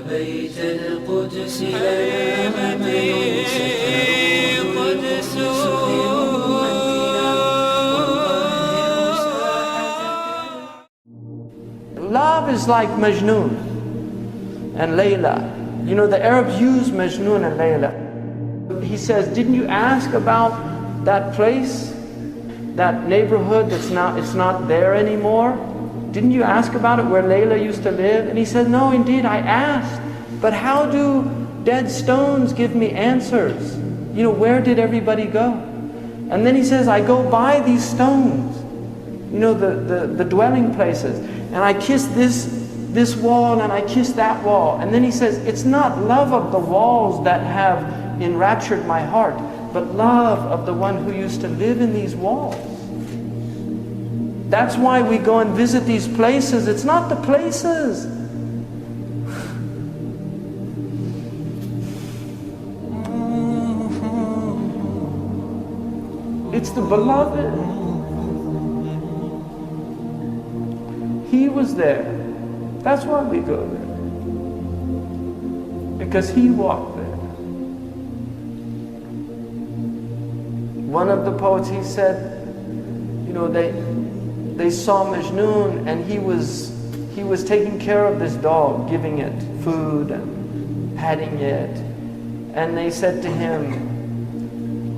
بيت القدس لنا أمل ستروح القدس لأمتنا ونطهر ساحتك. Love is like Majnun and Layla. You know, the Arabs use Majnun and Layla. He says, didn't you ask about that place, that neighborhood it's not there anymore? Didn't you ask about it where Layla used to live? And he said, no, indeed, I asked. But how do dead stones give me answers? You know, where did everybody go? And then he says, I go by these stones, you know, the dwelling places, and I kiss this wall and I kiss that wall. And then he says, it's not love of the walls that have enraptured my heart, but love of the one who used to live in these walls. That's why we go and visit these places. It's not the places. It's the beloved. He was there. That's why we go there. Because he walked there. One of the poets, he said, you know, they saw Majnun and he was taking care of this dog, giving it food and patting it. And they said to him,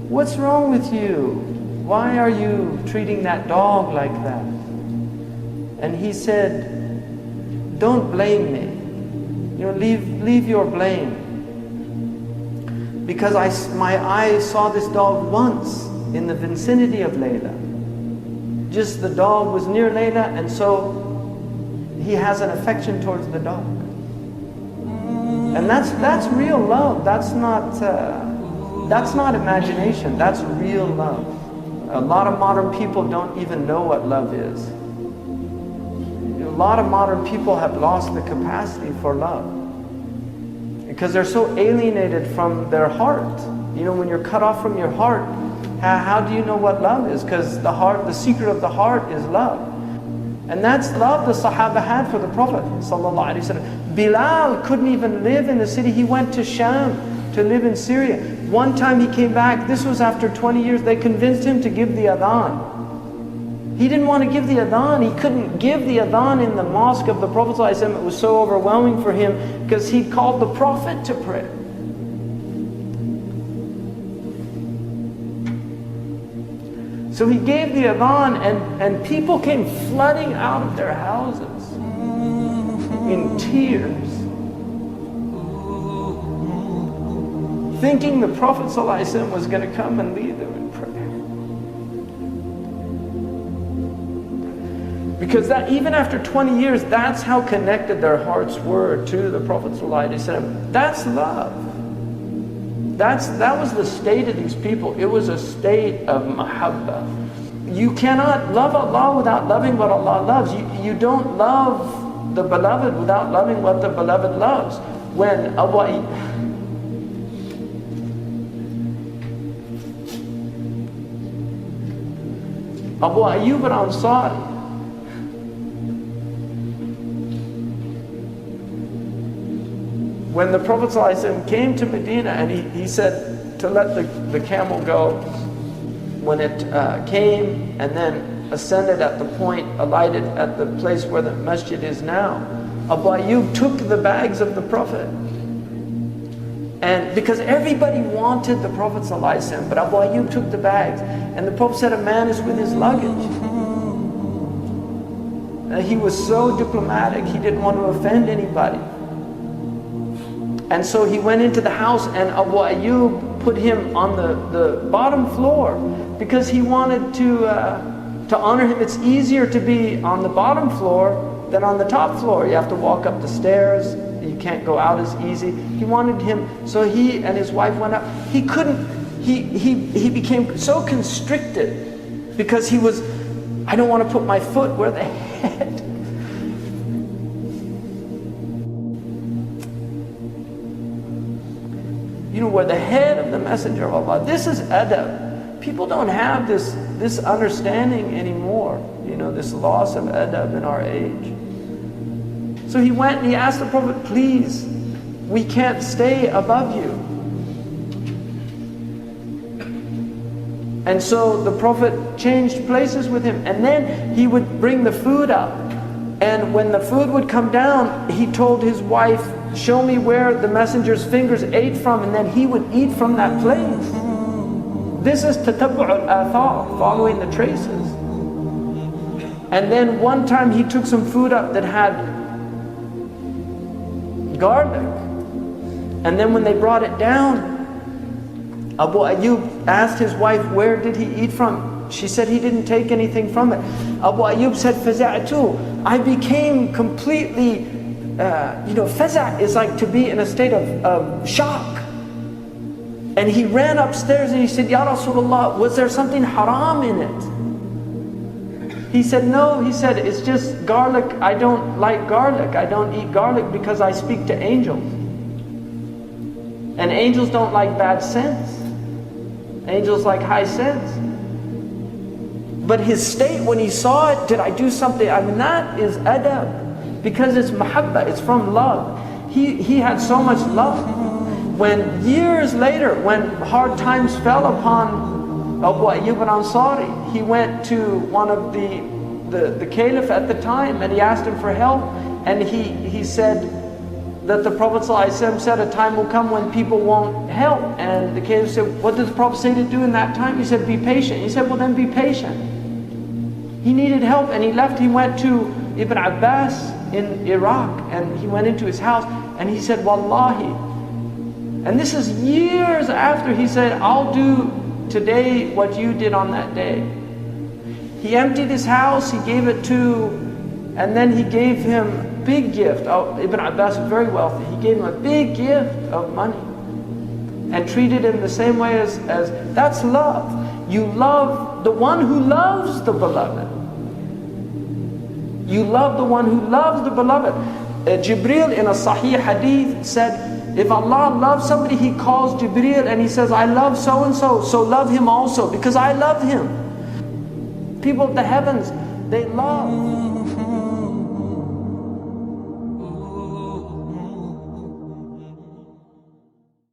what's wrong with you? Why are you treating that dog like that? And he said, don't blame me. You know, leave your blame. Because my eyes saw this dog once in the vicinity of Layla. Just the dog was near Layla, and so he has an affection towards the dog. And that's real love. That's not imagination. That's real love. A lot of modern people don't even know what love is. A lot of modern people have lost the capacity for love because they're so alienated from their heart. You know, when you're cut off from your heart, how do you know what love is? Because the secret of the heart is love. And that's love the Sahaba had for the Prophet ﷺ. Bilal couldn't even live in the city. He went to Sham to live in Syria. One time he came back, this was after 20 years, they convinced him to give the adhan. He didn't want to give the adhan. He couldn't give the adhan in the mosque of the Prophet ﷺ. It was so overwhelming for him because he called the Prophet to prayer. So he gave the adhan and people came flooding out of their houses in tears, thinking the Prophet ﷺ was going to come and lead them in prayer. Because that even after 20 years, that's how connected their hearts were to the Prophet ﷺ. That's love. That was the state of these people. It was a state of mahabbah. You cannot love Allah without loving what Allah loves. You don't love the beloved without loving what the beloved loves. When Abu Ayyub al-Ansari, when the Prophet ﷺ came to Medina and he said to let the camel go, when it came and then ascended at the point, alighted at the place where the masjid is now, Abu Ayyub took the bags of the Prophet. And because everybody wanted the Prophet ﷺ, but Abu Ayyub took the bags. And the Prophet said, a man is with his luggage. He was so diplomatic, he didn't want to offend anybody. And so he went into the house and Abu Ayyub put him on the bottom floor because he wanted to honor him. It's easier to be on the bottom floor than on the top floor. You have to walk up the stairs. You can't go out as easy. He wanted him, so he and his wife went up. He couldn't, he became so constricted because he was, I don't want to put my foot where the head. You know, where the head of the Messenger of Allah. This is adab. People don't have this understanding anymore. You know, this loss of adab in our age. So he went and he asked the Prophet, please, we can't stay above you. And so the Prophet changed places with him, and then he would bring the food up. And when the food would come down, he told his wife, show me where the messenger's fingers ate from, and then he would eat from that place. This is tatabbu' al-athar, following the traces. And then one time he took some food up that had garlic. And then when they brought it down, Abu Ayyub asked his wife, where did he eat from? She said he didn't take anything from it. Abu Ayyub said, فَزَعْتُ, I became completely, faza' is like to be in a state of shock. And he ran upstairs and he said, Ya Rasulullah, was there something haram in it? He said, no. He said, it's just garlic. I don't like garlic. I don't eat garlic because I speak to angels. And angels don't like bad sense. Angels like high sense. But his state when he saw it, did I do something? I mean, that is adab. Because it's mahabba, it's from love. He had so much love. When years later, when hard times fell upon Abu Ayyub al-Ansari, he went to one of the caliph at the time and he asked him for help. And he said that the Prophet ﷺ said a time will come when people won't help. And the caliph said, what did the Prophet say to do in that time? He said, be patient. He said, well then be patient. He needed help and he left. He went to Ibn Abbas in Iraq and he went into his house and he said, Wallahi. And this is years after he said, I'll do today what you did on that day. He emptied his house, he gave it to, and then he gave him a big gift. Oh, Ibn Abbas was very wealthy. He gave him a big gift of money and treated him the same way as that's love. You love the one who loves the beloved. You love the one who loves the beloved. Jibreel in a Sahih hadith said, if Allah loves somebody, He calls Jibreel and He says, I love so-and-so, so love him also, because I love him. People of the heavens, they love.